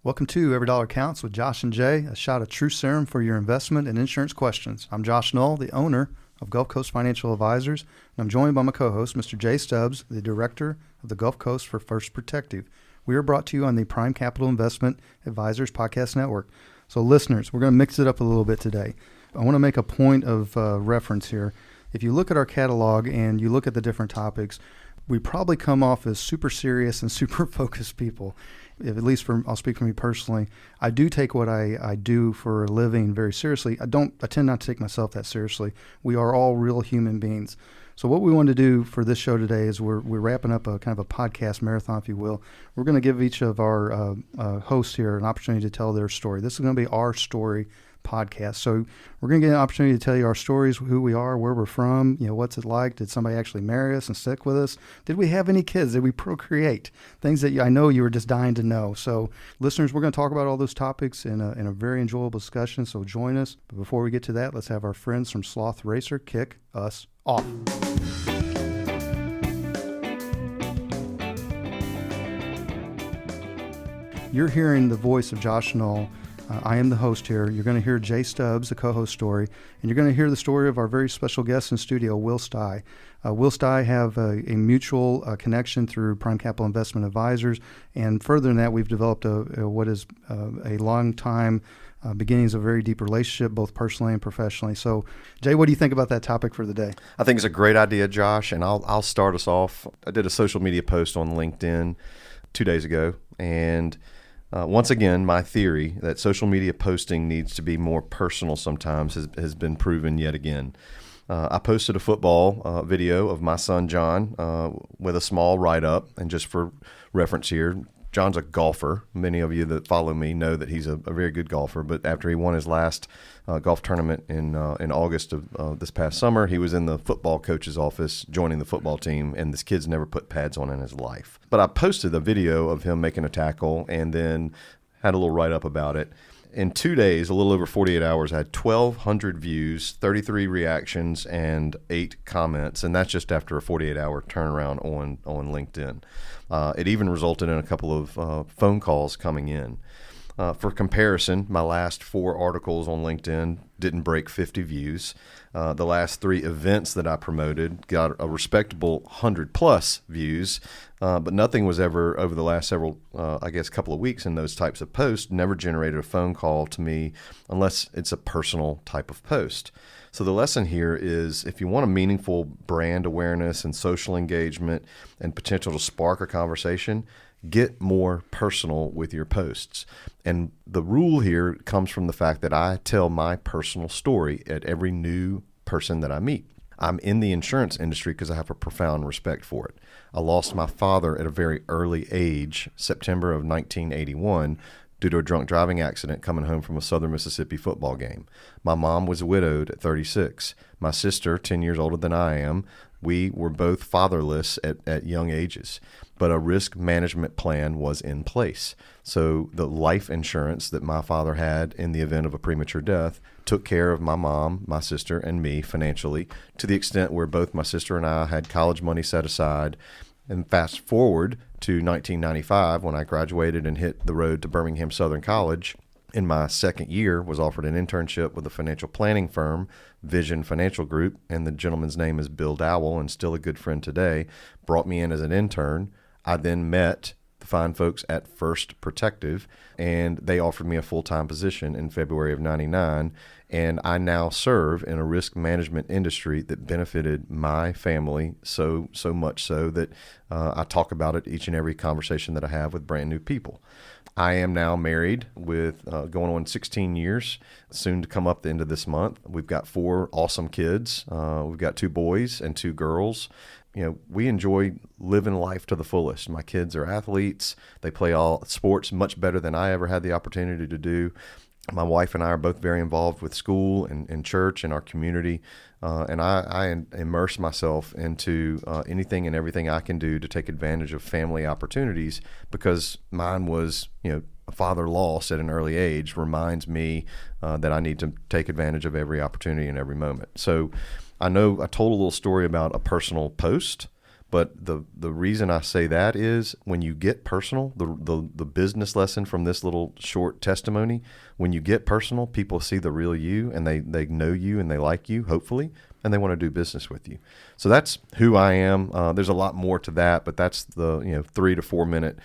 Welcome to Every Dollar Counts with Josh and Jay, a shot of true serum for your investment and insurance questions. I'm Josh Null, the owner of Gulf Coast Financial Advisors, and I'm joined by my co-host, Mr. Jay Stubbs, the director of the Gulf Coast for First Protective. We are brought to you on the Prime Capital Investment Advisors Podcast Network. So listeners, we're going to mix it up a little bit today. I want to make a point of reference here. If you look at our catalog and you look at the different topics, we probably come off as super serious and super focused people. At least I'll speak for me personally. I do take what I do for a living very seriously. I tend not to take myself that seriously. We are all real human beings. So what we want to do for this show today is we're wrapping up a kind of a podcast marathon, if you will. We're going to give each of our hosts here an opportunity to tell their story. This is going to be our story podcast. So we're going to get an opportunity to tell you our stories, who we are, where we're from, what's it like? Did somebody actually marry us and stick with us? Did we have any kids? Did we procreate? Things that I know you were just dying to know. So listeners, we're going to talk about all those topics in a very enjoyable discussion. So join us. But before we get to that, let's have our friends from Sloth Racer kick us off. You're hearing the voice of Josh Null. I am the host here. You're going to hear Jay Stubbs, the co-host story, and you're going to hear the story of our very special guest in studio, Will Stein. Will Stein have a mutual connection through Prime Capital Investment Advisors, and further than that, we've developed what is a long time beginnings of a very deep relationship, both personally and professionally. So, Jay, what do you think about that topic for the day? I think it's a great idea, Josh, and I'll start us off. I did a social media post on LinkedIn 2 days ago, and once again, my theory that social media posting needs to be more personal sometimes has been proven yet again. I posted a football video of my son John with a small write-up, and just for reference here, John's a golfer. Many of you that follow me know that he's a very good golfer, but after he won his last golf tournament in August of this past summer, he was in the football coach's office joining the football team, and this kid's never put pads on in his life. But I posted a video of him making a tackle and then had a little write-up about it. In 2 days, a little over 48 hours, I had 1,200 views, 33 reactions, and 8 comments, and that's just after a 48-hour turnaround on LinkedIn. It even resulted in a couple of phone calls coming in. For comparison, my last 4 articles on LinkedIn didn't break 50 views. The last 3 events that I promoted got a respectable 100-plus views, but nothing was ever, over the last several, couple of weeks in those types of posts, never generated a phone call to me unless it's a personal type of post. So the lesson here is if you want a meaningful brand awareness and social engagement and potential to spark a conversation, get more personal with your posts. And the rule here comes from the fact that I tell my personal story at every new person that I meet. I'm in the insurance industry because I have a profound respect for it. I lost my father at a very early age, September of 1981, due to a drunk driving accident coming home from a Southern Mississippi football game. My mom was widowed at 36. My sister, 10 years older than I am, we were both fatherless at young ages, but a risk management plan was in place. So the life insurance that my father had in the event of a premature death took care of my mom, my sister, and me financially, to the extent where both my sister and I had college money set aside. And fast forward to 1995, when I graduated and hit the road to Birmingham Southern College, in my second year was offered an internship with a financial planning firm, Vision Financial Group, and the gentleman's name is Bill Dowell, and still a good friend today, brought me in as an intern. I then met the fine folks at First Protective, and they offered me a full-time position in February of 99, and I now serve in a risk management industry that benefited my family so much so that I talk about it each and every conversation that I have with brand new people. I am now married with going on 16 years, soon to come up the end of this month. We've got 4 awesome kids. We've got 2 boys and 2 girls. We enjoy living life to the fullest. My kids are athletes. They play all sports much better than I ever had the opportunity to do. My wife and I are both very involved with school and church and our community. And I immerse myself into anything and everything I can do to take advantage of family opportunities, because mine was, a father lost at an early age reminds me that I need to take advantage of every opportunity and every moment. So I know I told a little story about a personal post, But the reason I say that is when you get personal, the business lesson from this little short testimony, when you get personal, people see the real you, and they know you and they like you, hopefully, and they want to do business with you. So that's who I am. There's a lot more to that, but that's the 3 to 4 minute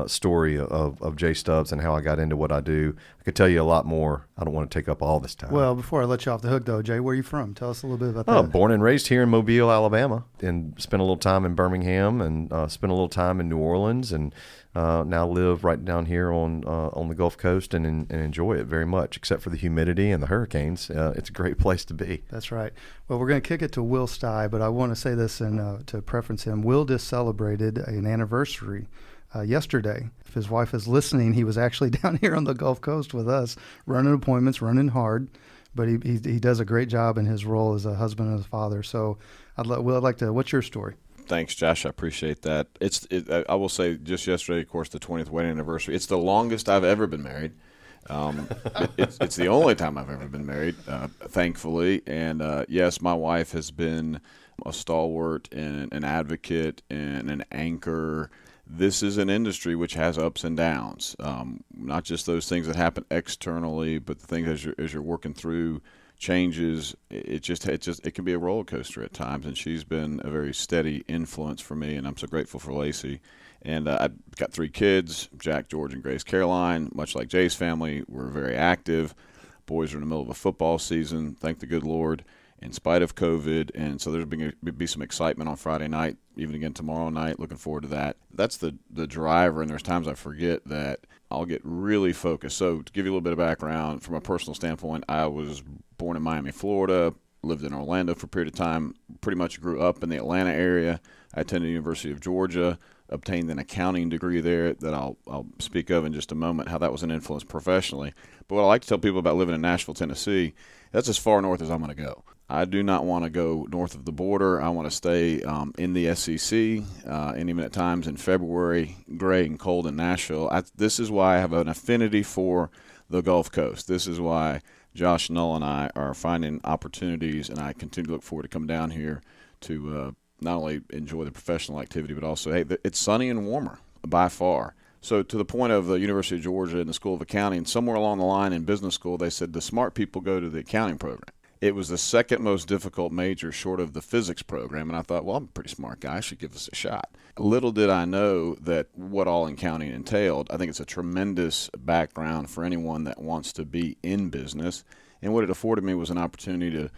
story of Jay Stubbs and how I got into what I do. I could tell you a lot more. I don't want to take up all this time. Well, before I let you off the hook, though, Jay, where are you from? Tell us a little bit about that. Born and raised here in Mobile, Alabama, and spent a little time in Birmingham, and spent a little time in New Orleans, and now live right down here on the Gulf Coast, and enjoy it very much, except for the humidity and the hurricanes. It's a great place to be. That's right. Well, we're going to kick it to Will Stein, but I want to say this and to preference him. Will just celebrated an anniversary yesterday. If his wife is listening, he was actually down here on the Gulf Coast with us, running appointments, running hard, but he does a great job in his role as a husband and a father. So, Will, I'd like to. What's your story? Thanks, Josh. I appreciate that. I will say, just yesterday, of course, the 20th wedding anniversary. It's the longest I've ever been married. It's the only time I've ever been married, thankfully. And yes, my wife has been a stalwart and an advocate and an anchor. This is an industry which has ups and downs, not just those things that happen externally, but the things as you're working through changes. It can be a roller coaster at times, and she's been a very steady influence for me, and I'm so grateful for Lacey. And I've got 3 kids, Jack, George, and Grace Caroline. Much like Jay's family, we're very active. Boys are in the middle of a football season, thank the good Lord, in spite of COVID. And so there's going to be some excitement on Friday night, even again tomorrow night. Looking forward to that. That's the driver, and there's times I forget that I'll get really focused. So to give you a little bit of background, from a personal standpoint, I was born in Miami, Florida, lived in Orlando for a period of time, pretty much grew up in the Atlanta area. I attended the University of Georgia, obtained an accounting degree there that I'll speak of in just a moment, how that was an influence professionally. But what I like to tell people about living in Nashville, Tennessee, that's as far north as I'm going to go. I do not want to go north of the border. I want to stay in the SEC, and even at times in February, gray and cold in Nashville. This is why I have an affinity for the Gulf Coast. This is why Josh, Null, and I are finding opportunities, and I continue to look forward to come down here to not only enjoy the professional activity, but also, hey, it's sunny and warmer by far. So to the point of the University of Georgia and the School of Accounting, somewhere along the line in business school, they said the smart people go to the accounting program. It was the second most difficult major short of the physics program, and I thought, well, I'm a pretty smart guy. I should give this a shot. Little did I know that what all accounting entailed. I think it's a tremendous background for anyone that wants to be in business, and what it afforded me was an opportunity to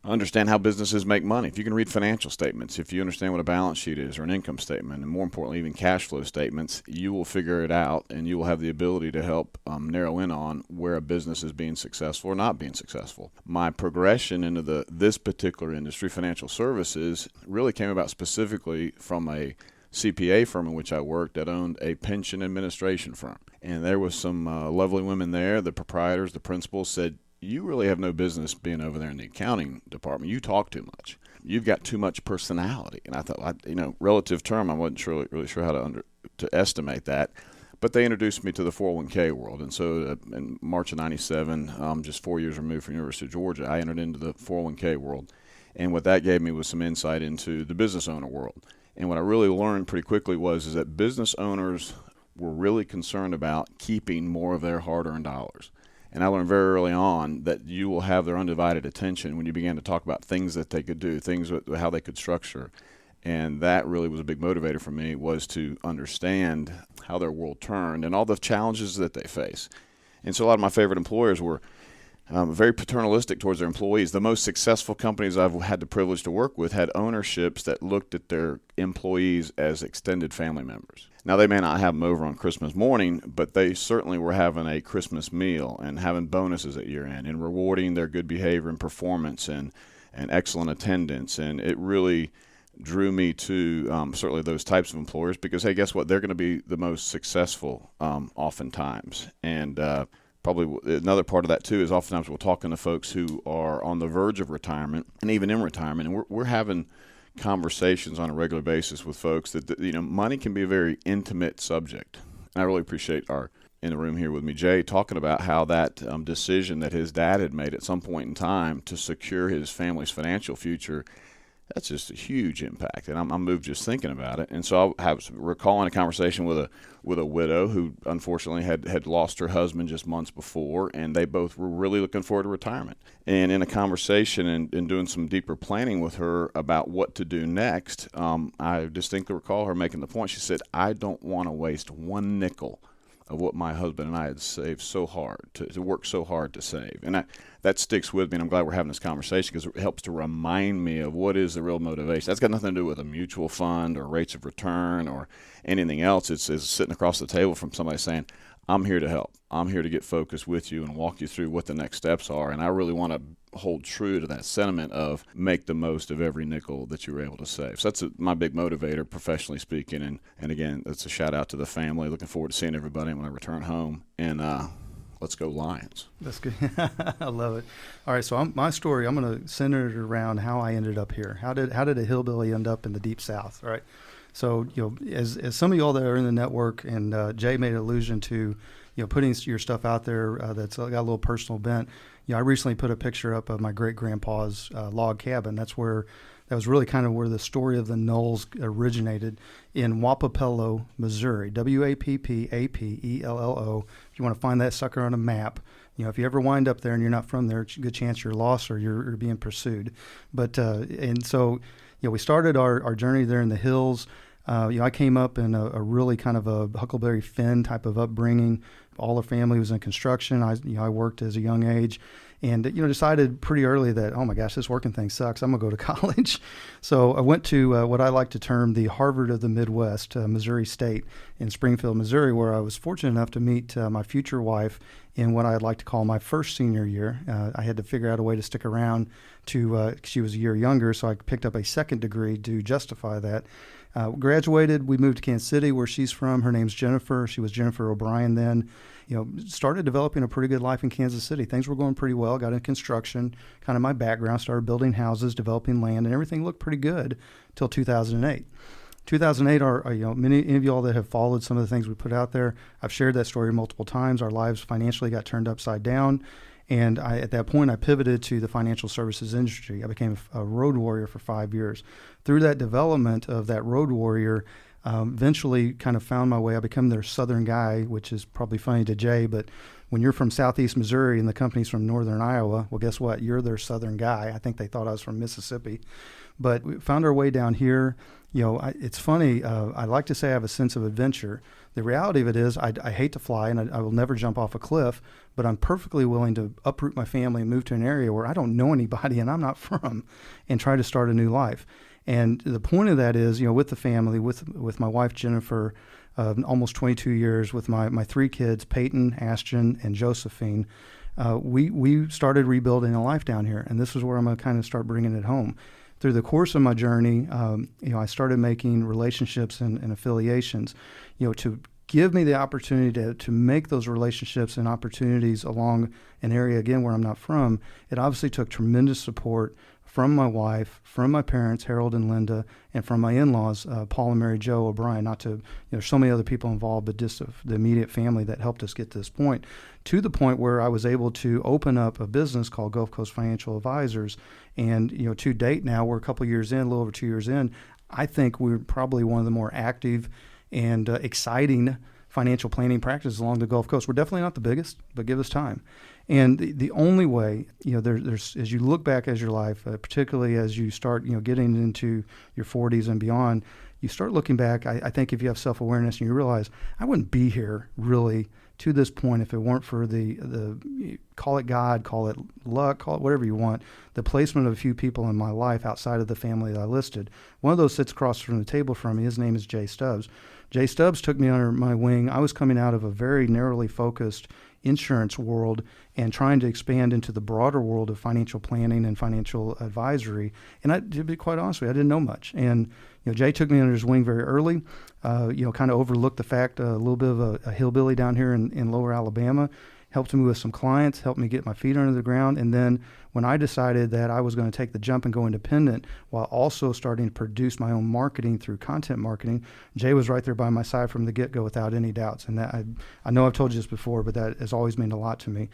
understand how businesses make money. If you can read financial statements, if you understand what a balance sheet is or an income statement, and more importantly, even cash flow statements, you will figure it out, and you will have the ability to help narrow in on where a business is being successful or not being successful. My progression into this particular industry, financial services, really came about specifically from a CPA firm in which I worked that owned a pension administration firm. And there was some lovely women there. The proprietors, the principals said, you really have no business being over there in the accounting department. You talk too much. You've got too much personality. And I thought, relative term, I wasn't really sure how to estimate that. But they introduced me to the 401k world. And so in March of 97, just 4 years removed from University of Georgia, I entered into the 401k world. And what that gave me was some insight into the business owner world. And what I really learned pretty quickly was that business owners were really concerned about keeping more of their hard-earned dollars. And I learned very early on that you will have their undivided attention when you began to talk about things that they could do, things how they could structure. And that really was a big motivator for me, was to understand how their world turned and all the challenges that they face. And so a lot of my favorite employers were very paternalistic towards their employees. The most successful companies I've had the privilege to work with had ownerships that looked at their employees as extended family members. Now, they may not have them over on Christmas morning, but they certainly were having a Christmas meal and having bonuses at year-end and rewarding their good behavior and performance and excellent attendance. And it really drew me to certainly those types of employers because, hey, guess what? They're going to be the most successful oftentimes. And probably another part of that, too, is oftentimes we're talking to folks who are on the verge of retirement and even in retirement, and we're having conversations on a regular basis with folks that money can be a very intimate subject. And I really appreciate in the room here with me, Jay, talking about how that decision that his dad had made at some point in time to secure his family's financial future That's just a huge impact, and I'm moved just thinking about it. And so I was recalling a conversation with a widow who unfortunately had lost her husband just months before, and they both were really looking forward to retirement. And in a conversation and doing some deeper planning with her about what to do next, I distinctly recall her making the point. She said, "I don't want to waste one nickel of what my husband and I had saved so hard, to work so hard to save." And that sticks with me, and I'm glad we're having this conversation because it helps to remind me of what is the real motivation. That's got nothing to do with a mutual fund or rates of return or anything else. It's sitting across the table from somebody saying, "I'm here to help. I'm here to get focused with you and walk you through what the next steps are." And I really want to hold true to that sentiment of make the most of every nickel that you were able to save. So that's my big motivator, professionally speaking. And again, it's a shout out to the family. Looking forward to seeing everybody when I return home. And let's go Lions. That's good. I love it. All right, so my story, I'm going to center it around how I ended up here. How did a hillbilly end up in the Deep South? All right. So, as some of you all that are in the network, and Jay made an allusion to, putting your stuff out there that's got a little personal bent. I recently put a picture up of my great-grandpa's log cabin. That was really kind of where the story of the Knulls originated, in Wappapello, Missouri, Wappapello. If you want to find that sucker on a map, if you ever wind up there and you're not from there, it's a good chance you're lost or you're being pursued. But and so, we started our journey there in the hills. I came up in a really kind of a Huckleberry Finn type of upbringing. All the family was in construction. I worked as a young age, and decided pretty early that, oh my gosh, this working thing sucks. I'm gonna go to college. So I went to what I like to term the Harvard of the Midwest, Missouri State in Springfield, Missouri, where I was fortunate enough to meet my future wife in what I'd like to call my first senior year. I had to figure out a way to stick around she was a year younger, so I picked up a second degree to justify that. Graduated, we moved to Kansas City, where she's from. Her name's Jennifer. She was Jennifer O'Brien then. Started developing a pretty good life in Kansas City. Things were going pretty well. Got in construction, kind of my background. Started building houses, developing land, and everything looked pretty good till 2008. 2008, many of you all that have followed some of the things we put out there, I've shared that story multiple times. Our lives financially got turned upside down. And at that point, I pivoted to the financial services industry. I became a road warrior for 5 years. Through that development of that road warrior, eventually kind of found my way. I became their southern guy, which is probably funny to Jay, but when you're from southeast Missouri and the company's from northern Iowa, well, guess what? You're their southern guy. I think they thought I was from Mississippi. But we found our way down here. It's funny. I like to say I have a sense of adventure. The reality of it is I hate to fly, and I will never jump off a cliff, but I'm perfectly willing to uproot my family and move to an area where I don't know anybody and I'm not from, and try to start a new life. And the point of that is, with the family, with my wife, Jennifer, almost 22 years, with my three kids, Peyton, Ashton, and Josephine, we started rebuilding a life down here. And this is where I'm going to kind of start bringing it home. Through the course of my journey, I started making relationships and affiliations, to give me the opportunity to make those relationships and opportunities along an area, again, where I'm not from. It obviously took tremendous support from my wife, from my parents, Harold and Linda, and from my in-laws, Paul and Mary Jo O'Brien. Not to, there's so many other people involved, but just the immediate family that helped us get to this point, to the point where I was able to open up a business called Gulf Coast Financial Advisors. And, to date now, we're a couple years in, a little over 2 years in. I think we're probably one of the more active and exciting financial planning practices along the Gulf Coast. We're definitely not the biggest, but give us time. And the only way, there's as you look back as your life, particularly as you start, getting into your 40s and beyond, you start looking back. I think if you have self-awareness and you realize, I wouldn't be here really to this point if it weren't for the call it God, call it luck, call it whatever you want, the placement of a few people in my life outside of the family that I listed. One of those sits across from the table from me. His name is Jay Stubbs. Jay Stubbs took me under my wing. I was coming out of a very narrowly focused insurance world and trying to expand into the broader world of financial planning and financial advisory. And to be quite honest with you, I didn't know much. And Jay took me under his wing very early. Kind of overlooked the fact a little bit of a hillbilly down here in lower Alabama, helped me with some clients, helped me get my feet under the ground. And then when I decided that I was going to take the jump and go independent while also starting to produce my own marketing through content marketing, Jay was right there by my side from the get-go without any doubts. And that I know I've told you this before, but that has always meant a lot to me.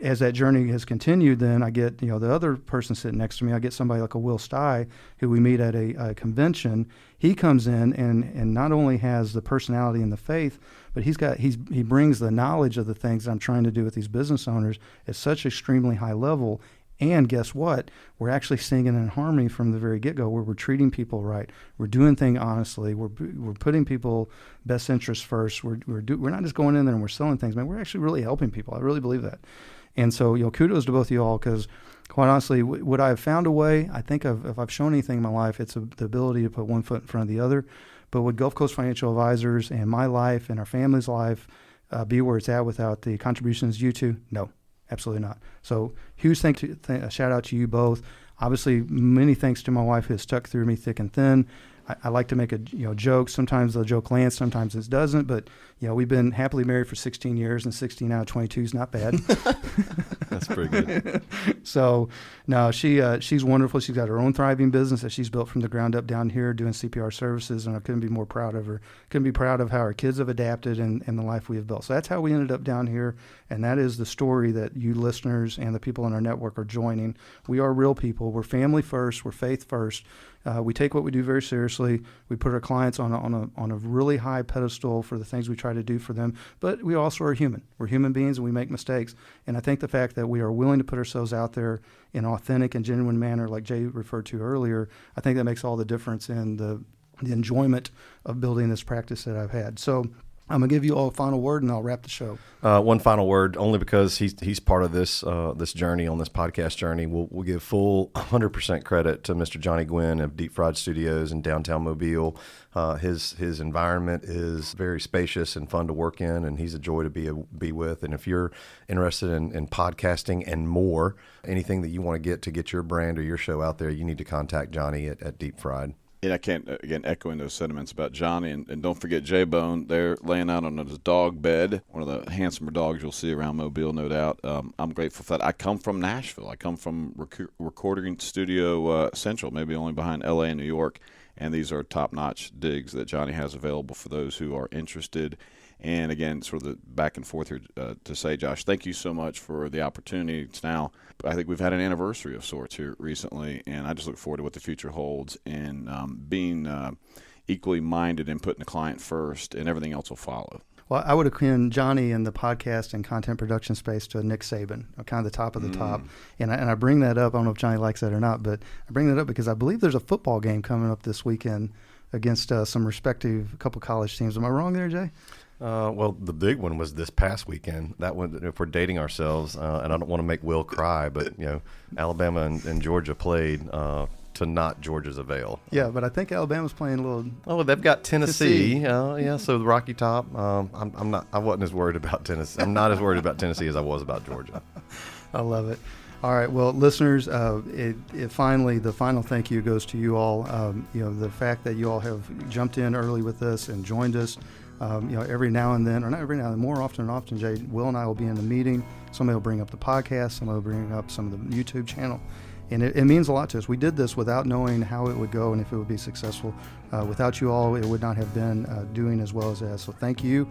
As that journey has continued, then I get, the other person sitting next to me, I get somebody like a Will Stein, who we meet at a convention. He comes in and not only has the personality and the faith, but he brings the knowledge of the things that I'm trying to do with these business owners at such extremely high level. And guess what? We're actually singing in harmony from the very get-go, where we're treating people right. We're doing things honestly. We're putting people best interests first. We're not just going in there and we're selling things, man. We're actually really helping people. I really believe that. And so, kudos to both of you all, because quite honestly, would I have found a way? I think if I've shown anything in my life, it's the ability to put one foot in front of the other. But would Gulf Coast Financial Advisors and my life and our family's life be where it's at without the contributions you two? No, absolutely not. So huge shout out to you both. Obviously, many thanks to my wife who has stuck through me thick and thin. I like to make a joke. Sometimes the joke lands, sometimes it doesn't. But we've been happily married for 16 years, and 16 out of 22 is not bad. That's pretty good. So no, she's wonderful. She's got her own thriving business that she's built from the ground up down here doing CPR services, and I couldn't be more proud of her. Couldn't be proud of how our kids have adapted and the life we have built. So that's how we ended up down here, and that is the story that you listeners and the people in our network are joining. We are real people. We're family first. We're faith first. We take what we do very seriously. We put our clients on a really high pedestal for the things we try to do for them. But we also are human. We're human beings and we make mistakes. And I think the fact that we are willing to put ourselves out there in an authentic and genuine manner, like Jay referred to earlier, I think that makes all the difference in the enjoyment of building this practice that I've had. So I'm going to give you all a final word, and I'll wrap the show. One final word, only because he's part of this journey, on this podcast journey. We'll give full 100% credit to Mr. Johnny Gwynn of Deep Fried Studios in downtown Mobile. His environment is very spacious and fun to work in, and he's a joy to be with. And if you're interested in podcasting and more, anything that you want to get your brand or your show out there, you need to contact Johnny at Deep Fried. And I can't, again, echoing those sentiments about Johnny. And don't forget J-Bone. They're laying out on his dog bed, one of the handsomer dogs you'll see around Mobile, no doubt. I'm grateful for that. I come from Nashville. I come from Recording Studio Central, maybe only behind L.A. and New York. And these are top-notch digs that Johnny has available for those who are interested. And again, sort of the back and forth here to say, Josh, thank you so much for the opportunity. It's now, I think we've had an anniversary of sorts here recently, and I just look forward to what the future holds and being equally minded and putting the client first, and everything else will follow. Well, I would akin Johnny in the podcast and content production space to Nick Saban, kind of the top of the top. And I bring that up. I don't know if Johnny likes that or not, but I bring that up because I believe there's a football game coming up this weekend against some respective couple college teams. Am I wrong there, Jay? Well, the big one was this past weekend. That one, if we're dating ourselves, and I don't want to make Will cry, but Alabama and Georgia played to not Georgia's avail. Yeah, but I think Alabama's playing a little. Oh, they've got Tennessee. Yeah, so the Rocky Top. I wasn't as worried about Tennessee. I'm not as worried about Tennessee as I was about Georgia. I love it. All right, well, listeners, finally, the final thank you goes to you all. The fact that you all have jumped in early with us and joined us. Every now and then, or not every now and then, more often, Jay, Will and I will be in the meeting. Somebody will bring up the podcast. Somebody will bring up some of the YouTube channel. And it means a lot to us. We did this without knowing how it would go and if it would be successful. Without you all, it would not have been doing as well as it has. So thank you.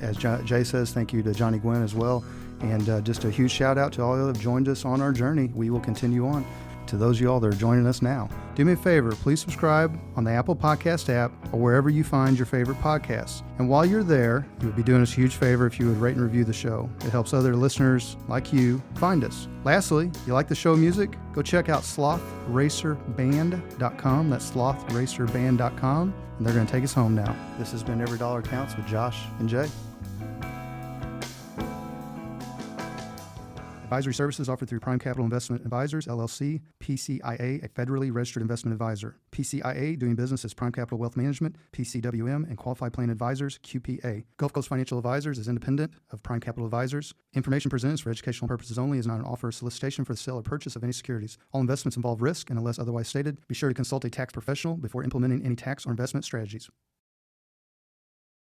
As Jay says, thank you to Johnny Gwynn as well. And just a huge shout out to all who have joined us on our journey. We will continue on. To those of you all that are joining us now, do me a favor, please subscribe on the Apple Podcast app or wherever you find your favorite podcasts. And while you're there, you would be doing us a huge favor if you would rate and review the show. It helps other listeners like you find us. Lastly, you like the show music? Go check out slothracerband.com. That's slothracerband.com. And they're going to take us home now. This has been Every Dollar Counts with Josh and Jay. Advisory services offered through Prime Capital Investment Advisors, LLC, PCIA, a federally registered investment advisor. PCIA, doing business as Prime Capital Wealth Management, PCWM, and Qualified Plan Advisors, QPA. Gulf Coast Financial Advisors is independent of Prime Capital Advisors. Information presented is for educational purposes only, is not an offer or solicitation for the sale or purchase of any securities. All investments involve risk, and unless otherwise stated, be sure to consult a tax professional before implementing any tax or investment strategies.